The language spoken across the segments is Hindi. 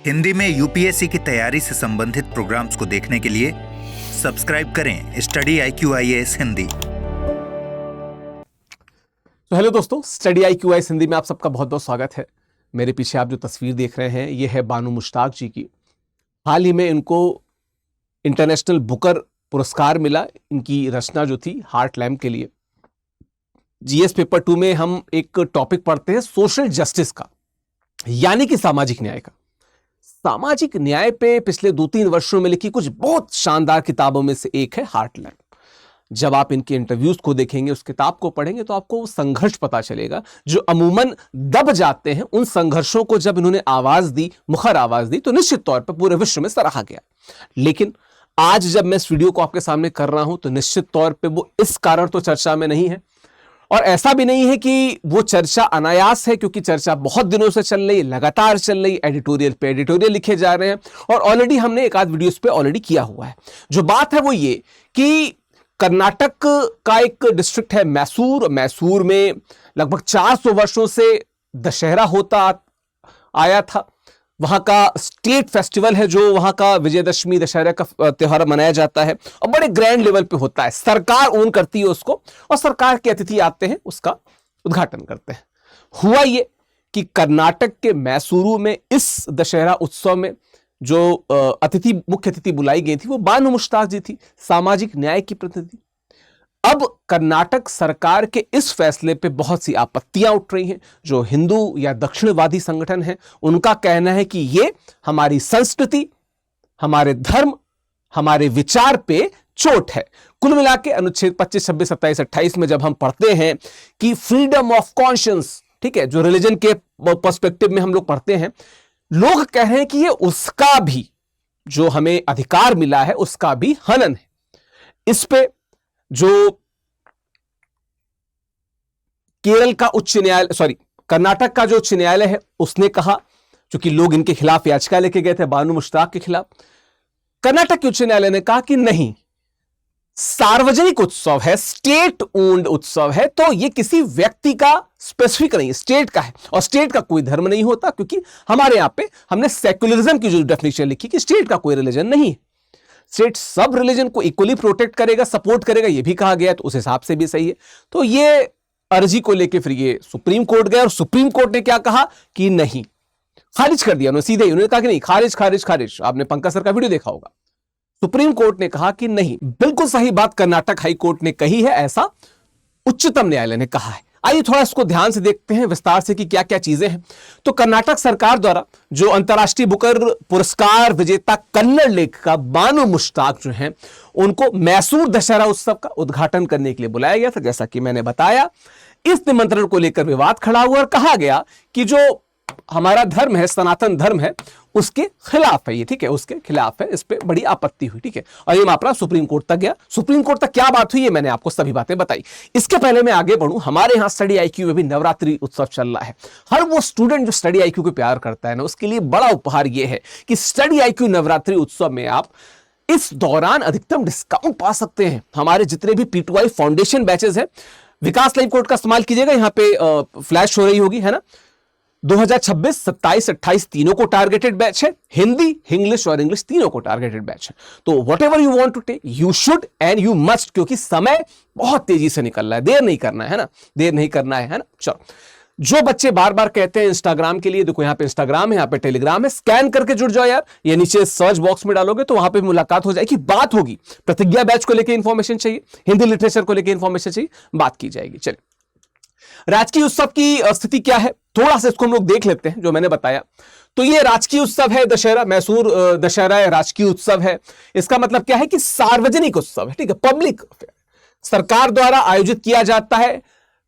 हिंदी में यूपीएससी की तैयारी से संबंधित प्रोग्राम्स को देखने के लिए सब्सक्राइब करें स्टडी IQ IAS हिंदी। तो हेलो दोस्तों, स्टडी IQ IAS हिंदी में आप सबका बहुत बहुत स्वागत है। मेरे पीछे आप जो तस्वीर देख रहे हैं ये है बानू मुश्ताक जी की। हाल ही में इनको इंटरनेशनल बुकर पुरस्कार मिला, इनकी रचना जो थी हार्ट लैम्प के लिए। जीएस पेपर 2 में हम एक टॉपिक पढ़ते हैं सोशल जस्टिस का, यानी कि सामाजिक न्याय का। सामाजिक न्याय पे पिछले 2-3 वर्षों में लिखी कुछ बहुत शानदार किताबों में से एक है हार्ट लैम्प। जब आप इनके इंटरव्यूज को देखेंगे, उस किताब को पढ़ेंगे तो आपको वो संघर्ष पता चलेगा जो अमूमन दब जाते हैं। उन संघर्षों को जब इन्होंने आवाज दी, मुखर आवाज दी, तो निश्चित तौर पर पूरे विश्व में सराहा गया। लेकिन आज जब मैं इस वीडियो को आपके सामने कर रहा हूं तो निश्चित तौर पर वो इस कारण तो चर्चा में नहीं है, और ऐसा भी नहीं है कि वो चर्चा अनायास है, क्योंकि चर्चा बहुत दिनों से चल रही है, लगातार चल रही, एडिटोरियल पे एडिटोरियल लिखे जा रहे हैं, और ऑलरेडी हमने एक आध वीडियोस पे ऑलरेडी किया हुआ है। जो बात है वो ये कि कर्नाटक का एक डिस्ट्रिक्ट है मैसूर। मैसूर में लगभग 400 वर्षों से दशहरा होता आया था। वहां का स्टेट फेस्टिवल है जो वहां का विजयदशमी दशहरा का त्योहार मनाया जाता है, और बड़े ग्रैंड लेवल पे होता है। सरकार ओन करती है उसको, और सरकार के अतिथि आते हैं, उसका उद्घाटन करते हैं। हुआ ये कि कर्नाटक के मैसूरू में इस दशहरा उत्सव में जो मुख्य अतिथि बुलाई गई थी वो बानू मुश्ताक जी थी, सामाजिक न्याय की प्रतिनिधि। अब कर्नाटक सरकार के इस फैसले पे बहुत सी आपत्तियां उठ रही हैं। जो हिंदू या दक्षिणवादी संगठन हैं, उनका कहना है कि ये हमारी संस्कृति, हमारे धर्म, हमारे विचार पे चोट है। कुल मिला के अनुच्छेद 25, 26, 27, 28 में जब हम पढ़ते हैं कि फ्रीडम ऑफ कॉन्शियंस, ठीक है, जो रिलीजन के पर्सपेक्टिव में हम लोग पढ़ते हैं, लोग कह रहे हैं कि ये उसका भी जो हमें अधिकार मिला है उसका भी हनन है। इस पे जो केरल का उच्च न्यायालय, कर्नाटक का जो उच्च न्यायालय है, उसने कहा, क्योंकि लोग इनके खिलाफ याचिका लेके गए थे बानू मुश्ताक के खिलाफ, कर्नाटक के उच्च न्यायालय ने कहा कि नहीं, सार्वजनिक उत्सव है, स्टेट ओन्ड उत्सव है, तो ये किसी व्यक्ति का स्पेसिफिक नहीं है, स्टेट का है। और स्टेट का कोई धर्म नहीं होता, क्योंकि हमारे यहां पे हमने सेक्युलरिज्म की जो डेफिनेशन लिखी कि स्टेट का कोई रिलीजन नहीं है। स्टेट सब रिलीजन को इक्वली प्रोटेक्ट करेगा, सपोर्ट करेगा, यह भी कहा गया, तो उस हिसाब से भी सही है। तो ये अर्जी को लेकर फिर ये सुप्रीम कोर्ट गया, और सुप्रीम कोर्ट ने क्या कहा कि नहीं, खारिज कर दिया उन्होंने सीधे। उन्होंने कहा कि नहीं, खारिज खारिज खारिज। आपने पंकज सर का वीडियो देखा होगा। सुप्रीम कोर्ट ने कहा कि नहीं, बिल्कुल सही बात कर्नाटक हाई कोर्ट ने कही है, ऐसा उच्चतम न्यायालय ने कहा है। आइए थोड़ा इसको ध्यान से देखते हैं विस्तार से कि क्या क्या चीजें हैं। तो कर्नाटक सरकार द्वारा जो अंतर्राष्ट्रीय बुकर पुरस्कार विजेता कन्नड़ लेखिका बानू मुश्ताक जो हैं, उनको मैसूर दशहरा उत्सव का उद्घाटन करने के लिए बुलाया गया था। जैसा कि मैंने बताया, इस निमंत्रण को लेकर विवाद खड़ा हुआ और कहा गया कि जो हमारा धर्म है, सनातन धर्म है, उसके खिलाफ है ये, ठीक है, उसके खिलाफ है। इस पे बड़ी आपत्ति हुई, ठीक है, और ये मामला सुप्रीम कोर्ट तक गया। सुप्रीम कोर्ट तक क्या बात हुई, ये मैंने आपको सभी बातें बताई। इसके पहले मैं आगे बढ़ूं, हमारे यहां स्टडी IQ में भी नवरात्रि उत्सव चल रहा है। हर वो स्टूडेंट जो स्टडी IQ को प्यार करता है ना, उसके लिए बड़ा उपहार ये है कि स्टडी IQ नवरात्रि उत्सव में आप इस दौरान अधिकतम डिस्काउंट पा सकते हैं। हमारे जितने भी P2I फाउंडेशन बैचेस हैं, विकास लाइव कोड का इस्तेमाल कीजिएगा, यहां पे फ्लैश हो रही होगी, है ना। 2026, 27, 28 तीनों को टारगेटेड बैच है। हिंदी, इंग्लिश और इंग्लिश तीनों को टारगेटेड बैच है। तो whatever you want to take, you should and you must, क्योंकि समय बहुत तेजी से निकल रहा है, देर नहीं करना है ना, देर नहीं करना है ना। चलो, जो बच्चे बार बार कहते हैं इंस्टाग्राम के लिए, देखो यहाँ पे इंस्टाग्राम है, यहाँ पे टेलीग्राम है, स्कैन करके जुड़ जाओ यार। ये नीचे सर्च बॉक्स में डालोगे तो वहां पे मुलाकात हो जाएगी, बात होगी। प्रतिज्ञा बैच को लेकर इंफॉर्मेशन चाहिए, हिंदी लिटरेचर को लेकर इंफॉर्मेशन चाहिए, बात की जाएगी। चलिए, राजकीय उत्सव की स्थिति क्या है, थोड़ा सा इसको हम लोग देख लेते हैं। जो मैंने बताया, तो ये राजकीय उत्सव है दशहरा, मैसूर दशहरा राजकीय उत्सव है। इसका मतलब क्या है कि सार्वजनिक उत्सव है, ठीक है, पब्लिक अफेयर, सरकार द्वारा आयोजित किया जाता है,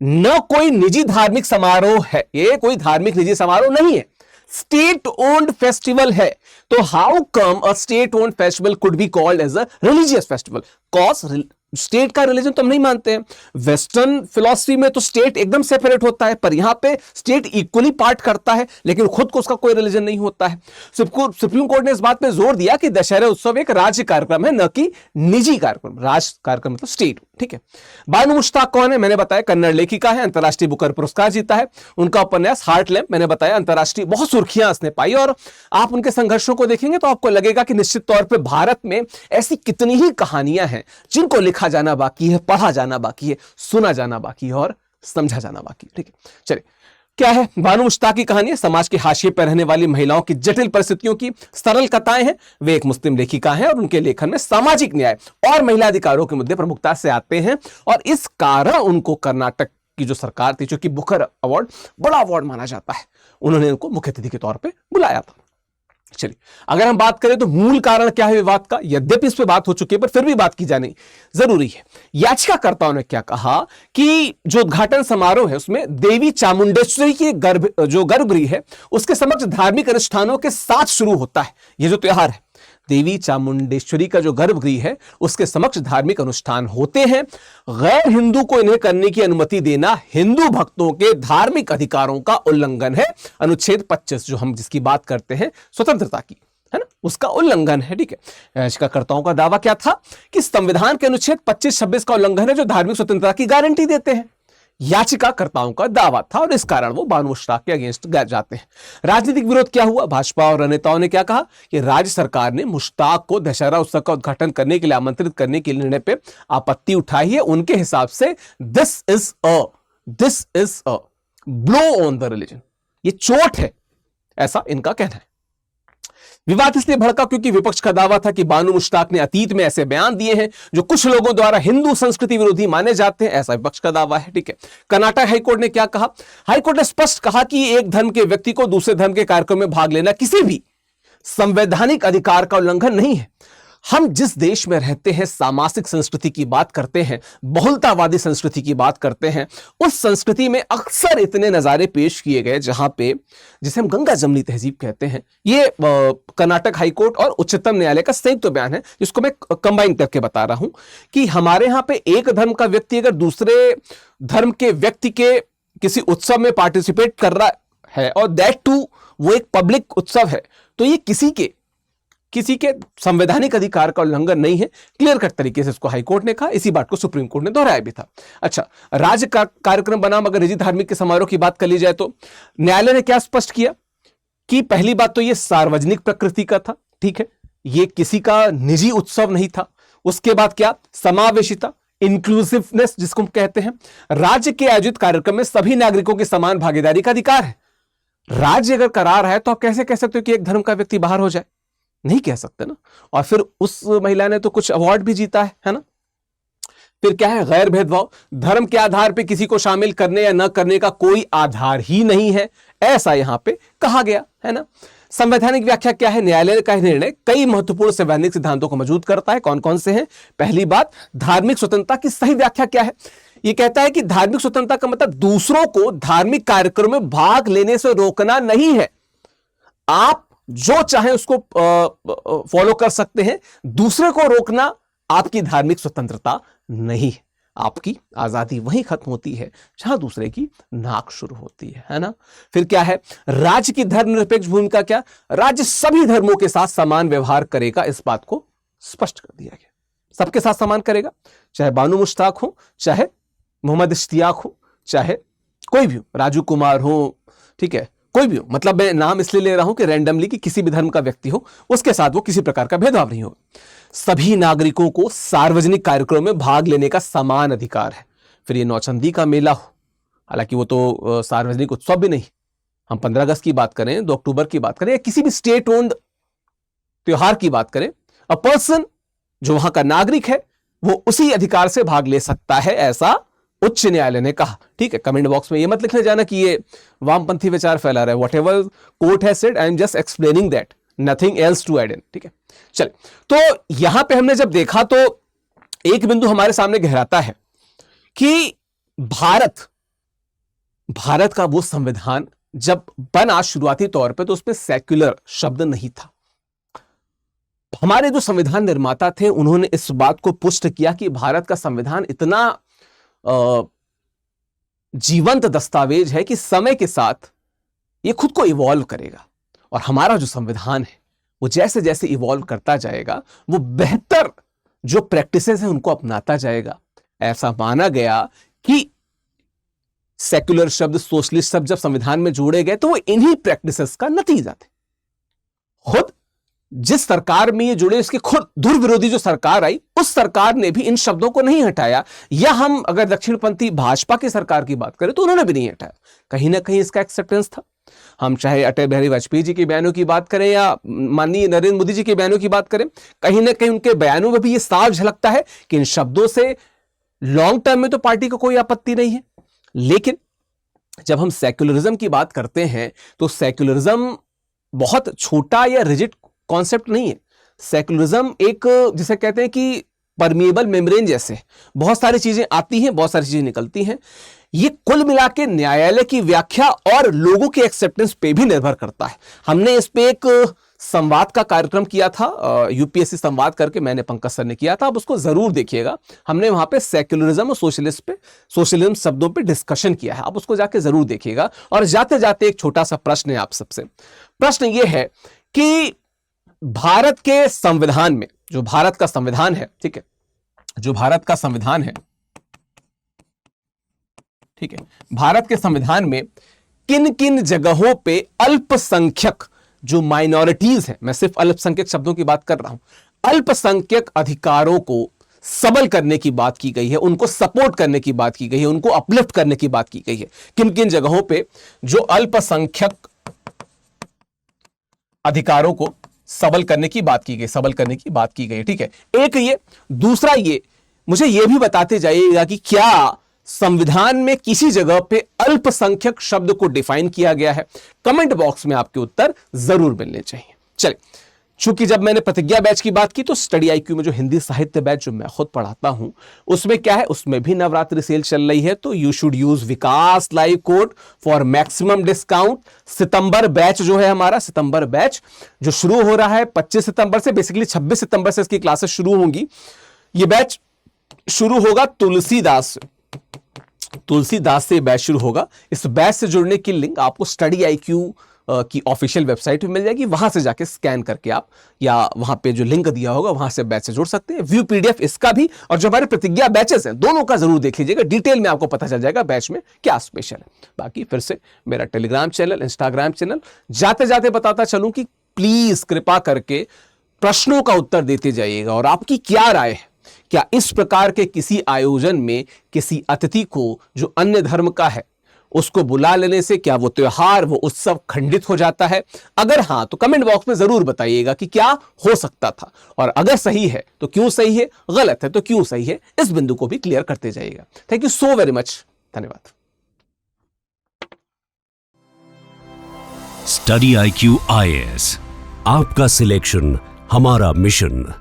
न कोई निजी धार्मिक समारोह है। ये कोई धार्मिक निजी समारोह नहीं है, स्टेट ओन्ड फेस्टिवल है। तो how come a state owned festival could be called as a religious festival? Cause state का रिलीजन तो हम नहीं मानते हैं। वेस्टर्न फिलॉसफी में तो स्टेट एकदम सेपरेट होता है, पर यहां पे स्टेट इक्वली पार्ट करता है, लेकिन खुद को उसका कोई रिलीजन नहीं होता है। सुप्रीम कोर्ट ने इस बात पे जोर दिया कि दशहरा उत्सव एक राज्य कार्यक्रम है, न कि निजी कार्यक्रम। राज्य कार्यक्रम मतलब स्टेट, ठीक है। बानू मुश्ताक कौन है? मैंने बताया कन्नड़ लेखिका है, अंतर्राष्ट्रीय बुकर पुरस्कार जीता है। उनका उपन्यास हार्ट लैम्प, मैंने बताया अंतर्राष्ट्रीय बहुत सुर्खियां इसने पाई, और आप उनके संघर्षों को देखेंगे तो आपको लगेगा कि निश्चित तौर पर भारत में ऐसी कितनी ही कहानियां हैं जिनको लिखा जाना बाकी है, पढ़ा जाना बाकी है, सुना जाना बाकी है और समझा जाना बाकी है, ठीक है। चलिए, क्या है बानू मुश्ताक की कहानी? है समाज के हाशिए पर रहने वाली महिलाओं की जटिल परिस्थितियों की सरल कथाएं हैं। वे एक मुस्लिम लेखिका हैं और उनके लेखन में सामाजिक न्याय और महिला अधिकारों के मुद्दे प्रमुखता से आते हैं, और इस कारण उनको कर्नाटक की जो सरकार थी, जो कि बुकर अवार्ड बड़ा अवार्ड माना जाता है, उन्होंने उनको मुख्य अतिथि के तौर पर बुलाया था। चलिए, अगर हम बात करें तो मूल कारण क्या है विवाद का? यद्यपि इस पे बात हो चुकी है, पर फिर भी बात की जानी जरूरी है। याचिकाकर्ताओं ने क्या कहा कि जो उद्घाटन समारोह है उसमें देवी चामुंडेश्वरी की गर्भगृह है, उसके समक्ष धार्मिक अनुष्ठानों के साथ शुरू होता है। यह जो त्योहार है, देवी चामुंडेश्वरी का जो गर्भगृह है उसके समक्ष धार्मिक अनुष्ठान होते हैं। गैर हिंदू को इन्हें करने की अनुमति देना हिंदू भक्तों के धार्मिक अधिकारों का उल्लंघन है। अनुच्छेद 25 जो हम जिसकी बात करते हैं स्वतंत्रता की, है ना, उसका उल्लंघन है, ठीक है। याचिकाकर्ताओं का दावा क्या था कि संविधान के अनुच्छेद 25-26 का उल्लंघन है, जो धार्मिक स्वतंत्रता की गारंटी देते हैं। याचिकाकर्ताओं का दावा था, और इस कारण वो बानू मुश्ताक के अगेंस्ट जाते हैं। राजनीतिक विरोध क्या हुआ? भाजपा और नेताओं ने क्या कहा कि राज्य सरकार ने मुश्ताक को दशहरा उत्सव का उद्घाटन करने के लिए आमंत्रित करने के निर्णय पे आपत्ति उठाई है। उनके हिसाब से this is a blow on the religion, ये चोट है, ऐसा इनका कहना है। विवाद इसलिए भड़का क्योंकि विपक्ष का दावा था कि बानू मुश्ताक ने अतीत में ऐसे बयान दिए हैं जो कुछ लोगों द्वारा हिंदू संस्कृति विरोधी माने जाते हैं, ऐसा विपक्ष का दावा है, ठीक है। कर्नाटक हाईकोर्ट ने क्या कहा? हाईकोर्ट ने स्पष्ट कहा कि एक धर्म के व्यक्ति को दूसरे धर्म के कार्यक्रम में भाग लेना किसी भी संवैधानिक अधिकार का उल्लंघन नहीं है। हम जिस देश में रहते हैं, सामाजिक संस्कृति की बात करते हैं, बहुलतावादी संस्कृति की बात करते हैं, उस संस्कृति में अक्सर इतने नजारे पेश किए गए जहां पे, जिसे हम गंगा जमनी तहजीब कहते हैं। ये कर्नाटक हाईकोर्ट और उच्चतम न्यायालय का संयुक्त बयान है, जिसको मैं कंबाइन करके बता रहा हूं कि हमारे यहां पे एक धर्म का व्यक्ति अगर दूसरे धर्म के व्यक्ति के किसी उत्सव में पार्टिसिपेट कर रहा है, और दैट टू वो एक पब्लिक उत्सव है, तो ये किसी के संवैधानिक अधिकार का उल्लंघन नहीं है। क्लियर कट तरीके से इसको हाईकोर्ट ने कहा, इसी बात को सुप्रीम कोर्ट ने दोहराया भी था। अच्छा, राज्य का कार्यक्रम बनाम अगर निजी धार्मिक के समारोह की बात कर ली जाए तो न्यायालय ने क्या स्पष्ट किया कि पहली बात तो यह सार्वजनिक प्रकृति का था, ठीक है, यह किसी का निजी उत्सव नहीं था। उसके बाद क्या? समावेशिता, इंक्लूसिवनेस जिसको हम कहते हैं। राज्य के आयोजित कार्यक्रम में सभी नागरिकों की समान भागीदारी का अधिकार है। राज्य अगर करा रहा है तो आप कैसे कह सकते हो कि एक धर्म का व्यक्ति बाहर हो जाए? नहीं कह सकते ना। और फिर उस महिला ने तो कुछ अवार्ड भी जीता है ना। फिर क्या है? गैर भेदभाव, धर्म के आधार पे किसी को शामिल करने या न करने का कोई आधार ही नहीं है, ऐसा यहां पे कहा गया है ना। संवैधानिक व्याख्या क्या है? न्यायालय का निर्णय कई महत्वपूर्ण संवैधानिक सिद्धांतों को मौजूद करता है। कौन कौन से हैं? पहली बात, धार्मिक स्वतंत्रता की सही व्याख्या क्या है? यह कहता है कि धार्मिक स्वतंत्रता का मतलब दूसरों को धार्मिक कार्यक्रमों में भाग लेने से रोकना नहीं है। आप जो चाहे उसको फॉलो कर सकते हैं, दूसरे को रोकना आपकी धार्मिक स्वतंत्रता नहीं है। आपकी आजादी वहीं खत्म होती है जहां दूसरे की नाक शुरू होती है ना। फिर क्या है? राज्य की धर्मनिरपेक्ष भूमिका क्या? राज्य सभी धर्मों के साथ समान व्यवहार करेगा, इस बात को स्पष्ट कर दिया गया। सबके साथ समान करेगा, चाहे बानू मुश्ताक हो, चाहे मोहम्मद इश्तियाक हो, चाहे कोई भी हो, राजू कुमार हो, ठीक है, कोई भी हो। मतलब मैं नाम इसलिए ले रहा हूं कि रैंडमली कि किसी भी धर्म का व्यक्ति हो, उसके साथ वो किसी प्रकार का भेदभाव नहीं हो। सभी नागरिकों को सार्वजनिक कार्यक्रमों में भाग लेने का समान अधिकार है। फिर ये नौचंदी का मेला हो, हालांकि वो तो सार्वजनिक उत्सव भी नहीं, हम 15 अगस्त की बात करें, 2 अक्टूबर की बात करें, या किसी भी स्टेट ओन्ड त्योहार की बात करें, अ पर्सन जो वहां का नागरिक है वो उसी अधिकार से भाग ले सकता है, ऐसा उच्च न्यायालय ने कहा। ठीक है, कमेंट बॉक्स में ये मत लिखने जाना कि ये वामपंथी विचार फैला रहा है। Whatever court has said, I am just explaining that, nothing else to add in. ठीक है, चलिए, तो यहां पे हमने जब देखा तो एक बिंदु हमारे सामने गहराता है कि भारत का वो संविधान जब बना शुरुआती तौर पे तो उसमें सेक्युलर शब्द नहीं था। हमारे जो संविधान निर्माता थे उन्होंने इस बात को पुष्ट किया कि भारत का संविधान इतना जीवंत दस्तावेज है कि समय के साथ ये खुद को इवॉल्व करेगा, और हमारा जो संविधान है वो जैसे जैसे इवॉल्व करता जाएगा वो बेहतर जो प्रैक्टिसेस हैं उनको अपनाता जाएगा। ऐसा माना गया कि सेक्युलर शब्द, सोशलिस्ट शब्द जब संविधान में जोड़े गए तो वो इन्हीं प्रैक्टिसेस का नतीजा थे। खुद जिस सरकार में ये जुड़े, इसके खुद धुर विरोधी जो सरकार आई, उस सरकार ने भी इन शब्दों को नहीं हटाया, या हम अगर दक्षिणपंथी भाजपा की सरकार की बात करें तो उन्होंने भी नहीं हटाया। कहीं ना कहीं इसका एक्सेप्टेंस था। हम चाहे अटल बिहारी वाजपेयी जी के बयानों की बात करें या माननीय नरेंद्र मोदी जी के बयानों की बात करें, कहीं ना कहीं उनके बयानों में भी ये साफ झलकता है कि इन शब्दों से लॉन्ग टर्म में तो पार्टी को कोई आपत्ति नहीं है। लेकिन जब हम सेक्युलरिज्म की बात करते हैं तो सेक्युलरिज्म बहुत छोटा या रिजिड कॉन्सेप्ट नहीं है। सेक्युलरिज्म एक, जिसे कहते हैं कि परमिएबल मेम्ब्रेन जैसे, बहुत सारी चीजें आती हैं, बहुत सारी चीजें निकलती हैं। ये कुल मिला के न्यायालय की व्याख्या और लोगों के एक्सेप्टेंस पे भी निर्भर करता है। हमने इस पे एक संवाद का कार्यक्रम किया था, यूपीएससी संवाद करके मैंने, पंकज सर ने किया था, आप उसको जरूर देखिएगा। हमने वहां पे सेक्युलरिज्म और सोशलिज्म शब्दों पे डिस्कशन किया है, आप उसको जाके जरूर देखिएगा। और जाते जाते एक छोटा सा प्रश्न है आप सबसे। प्रश्न ये है कि भारत के संविधान में, जो भारत का संविधान है, ठीक है, जो भारत का संविधान है, ठीक है, भारत के संविधान में किन किन जगहों पे अल्पसंख्यक जो माइनॉरिटीज हैं, मैं सिर्फ अल्पसंख्यक शब्दों की बात कर रहा हूं, अल्पसंख्यक अधिकारों को सबल करने की बात की गई है, उनको सपोर्ट करने की बात की गई है, उनको अपलिफ्ट करने की बात की गई है। किन किन जगहों पे जो अल्पसंख्यक अधिकारों को सबल करने की बात की गई, सबल करने की बात की गई, ठीक है। एक ये, दूसरा ये, मुझे ये भी बताते जाइएगा कि क्या संविधान में किसी जगह पे अल्पसंख्यक शब्द को डिफाइन किया गया है। कमेंट बॉक्स में आपके उत्तर जरूर मिलने चाहिए। चलिए, चूंकि जब मैंने प्रतिज्ञा बैच की बात की तो स्टडी आईक्यू में जो हिंदी साहित्य बैच जो मैं खुद पढ़ाता हूं, उसमें क्या है, उसमें भी नवरात्रि सेल चल रही है, तो you should use Vikas live code for maximum discount. September batch जो है हमारा, सितंबर बैच जो शुरू हो रहा है 25 सितंबर से, बेसिकली 26 सितंबर से इसकी क्लासेस शुरू होंगी। ये बैच शुरू होगा तुलसीदास से बैच शुरू होगा। इस बैच से जुड़ने की लिंक आपको स्टडी आईक्यू की ऑफिशियल वेबसाइट पे मिल जाएगी, वहां से जाके स्कैन करके आप, या वहां पे जो लिंक दिया होगा वहां से बैच से जुड़ सकते हैं। व्यू पीडीएफ इसका भी, और जो हमारे प्रतिज्ञा बैचेस हैं दोनों का जरूर देख लीजिएगा, डिटेल में आपको पता चल जाएगा बैच में क्या स्पेशल है। बाकी फिर से मेरा टेलीग्राम चैनल, इंस्टाग्राम चैनल, जाते जाते बताता चलूं कि प्लीज कृपा करके प्रश्नों का उत्तर देते जाइएगा और आपकी क्या राय है। क्या इस प्रकार के किसी आयोजन में किसी अतिथि को जो अन्य धर्म का है उसको बुला लेने से क्या वो त्योहार, वो उत्सव खंडित हो जाता है? अगर हां तो कमेंट बॉक्स में जरूर बताइएगा कि क्या हो सकता था, और अगर सही है तो क्यों सही है, गलत है तो क्यों सही है, इस बिंदु को भी क्लियर करते जाइएगा। Thank you so very much, धन्यवाद। स्टडी IQ IAS, आपका सिलेक्शन हमारा मिशन।